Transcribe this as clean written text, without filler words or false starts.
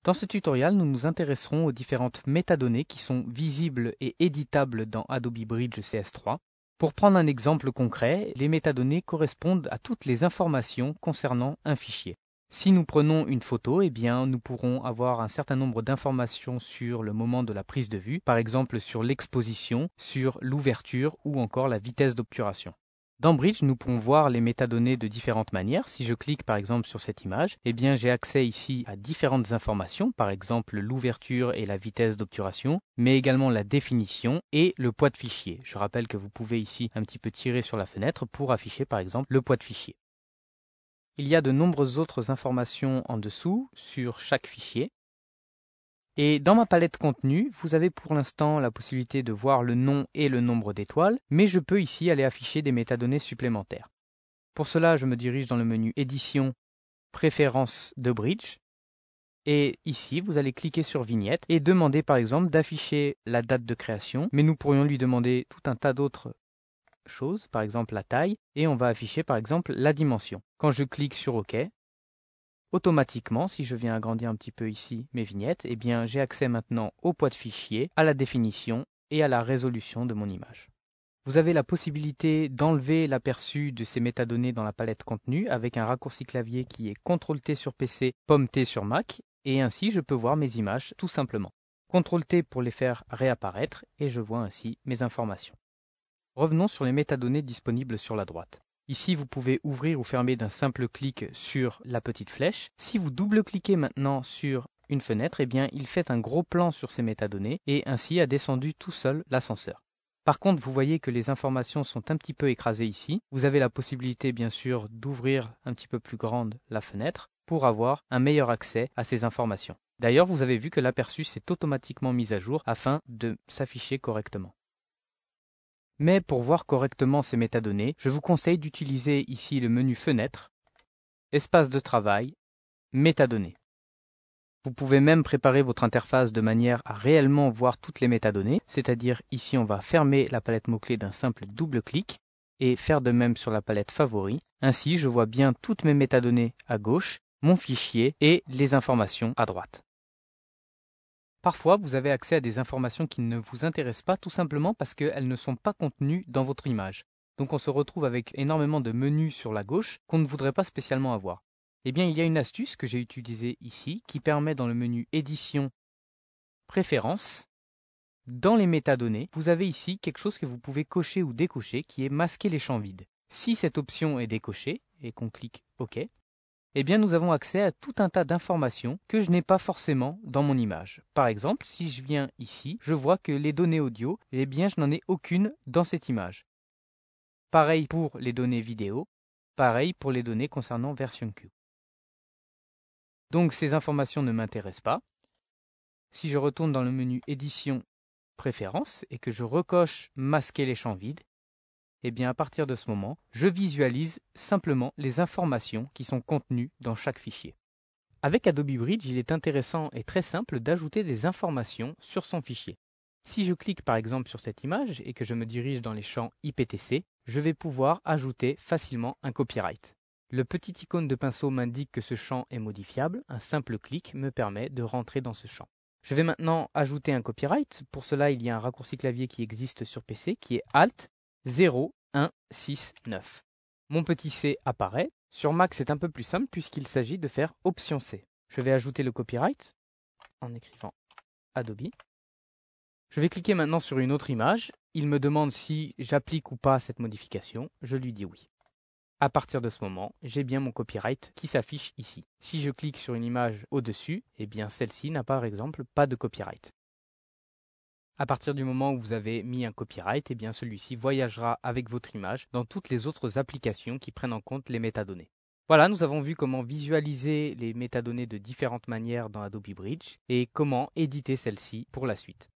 Dans ce tutoriel, nous nous intéresserons aux différentes métadonnées qui sont visibles et éditables dans Adobe Bridge CS3. Pour prendre un exemple concret, les métadonnées correspondent à toutes les informations concernant un fichier. Si nous prenons une photo, eh bien, nous pourrons avoir un certain nombre d'informations sur le moment de la prise de vue, par exemple sur l'exposition, sur l'ouverture ou encore la vitesse d'obturation. Dans Bridge, nous pouvons voir les métadonnées de différentes manières. Si je clique par exemple sur cette image, eh bien j'ai accès ici à différentes informations, par exemple l'ouverture et la vitesse d'obturation, mais également la définition et le poids de fichier. Je rappelle que vous pouvez ici un petit peu tirer sur la fenêtre pour afficher par exemple le poids de fichier. Il y a de nombreuses autres informations en dessous sur chaque fichier. Et dans ma palette contenu, vous avez pour l'instant la possibilité de voir le nom et le nombre d'étoiles, mais je peux ici aller afficher des métadonnées supplémentaires. Pour cela, je me dirige dans le menu Édition, Préférences de Bridge. Et ici, vous allez cliquer sur Vignette et demander par exemple d'afficher la date de création, mais nous pourrions lui demander tout un tas d'autres choses, par exemple la taille, et on va afficher par exemple la dimension. Quand je clique sur OK, automatiquement, si je viens agrandir un petit peu ici mes vignettes, eh bien j'ai accès maintenant au poids de fichier, à la définition et à la résolution de mon image. Vous avez la possibilité d'enlever l'aperçu de ces métadonnées dans la palette contenu avec un raccourci clavier qui est CTRL-T sur PC, Pomme-T sur Mac, et ainsi je peux voir mes images tout simplement. CTRL-T pour les faire réapparaître et je vois ainsi mes informations. Revenons sur les métadonnées disponibles sur la droite. Ici, vous pouvez ouvrir ou fermer d'un simple clic sur la petite flèche. Si vous double-cliquez maintenant sur une fenêtre, eh bien, il fait un gros plan sur ces métadonnées et ainsi a descendu tout seul l'ascenseur. Par contre, vous voyez que les informations sont un petit peu écrasées ici. Vous avez la possibilité, bien sûr, d'ouvrir un petit peu plus grande la fenêtre pour avoir un meilleur accès à ces informations. D'ailleurs, vous avez vu que l'aperçu s'est automatiquement mis à jour afin de s'afficher correctement. Mais pour voir correctement ces métadonnées, je vous conseille d'utiliser ici le menu Fenêtre, Espace de travail, Métadonnées. Vous pouvez même préparer votre interface de manière à réellement voir toutes les métadonnées, c'est-à-dire ici on va fermer la palette mots-clés d'un simple double clic et faire de même sur la palette Favoris. Ainsi, je vois bien toutes mes métadonnées à gauche, mon fichier et les informations à droite. Parfois, vous avez accès à des informations qui ne vous intéressent pas tout simplement parce qu'elles ne sont pas contenues dans votre image. Donc on se retrouve avec énormément de menus sur la gauche qu'on ne voudrait pas spécialement avoir. Eh bien, il y a une astuce que j'ai utilisée ici qui permet dans le menu Édition, Préférences, dans les métadonnées, vous avez ici quelque chose que vous pouvez cocher ou décocher qui est masquer les champs vides. Si cette option est décochée et qu'on clique OK, eh bien nous avons accès à tout un tas d'informations que je n'ai pas forcément dans mon image. Par exemple, si je viens ici, je vois que les données audio, eh bien je n'en ai aucune dans cette image. Pareil pour les données vidéo, pareil pour les données concernant version Q. Donc ces informations ne m'intéressent pas. Si je retourne dans le menu Édition, Préférences et que je recoche Masquer les champs vides, eh bien à partir de ce moment, je visualise simplement les informations qui sont contenues dans chaque fichier. Avec Adobe Bridge, il est intéressant et très simple d'ajouter des informations sur son fichier. Si je clique par exemple sur cette image et que je me dirige dans les champs IPTC, je vais pouvoir ajouter facilement un copyright. Le petit icône de pinceau m'indique que ce champ est modifiable. Un simple clic me permet de rentrer dans ce champ. Je vais maintenant ajouter un copyright. Pour cela, il y a un raccourci clavier qui existe sur PC qui est Alt 0, 1, 6, 9. Mon petit C apparaît. Sur Mac, c'est un peu plus simple puisqu'il s'agit de faire Option C. Je vais ajouter le copyright en écrivant Adobe. Je vais cliquer maintenant sur une autre image. Il me demande si j'applique ou pas cette modification. Je lui dis oui. À partir de ce moment, j'ai bien mon copyright qui s'affiche ici. Si je clique sur une image au-dessus, eh bien celle-ci n'a par exemple pas de copyright. À partir du moment où vous avez mis un copyright, eh bien celui-ci voyagera avec votre image dans toutes les autres applications qui prennent en compte les métadonnées. Voilà, nous avons vu comment visualiser les métadonnées de différentes manières dans Adobe Bridge et comment éditer celles-ci pour la suite.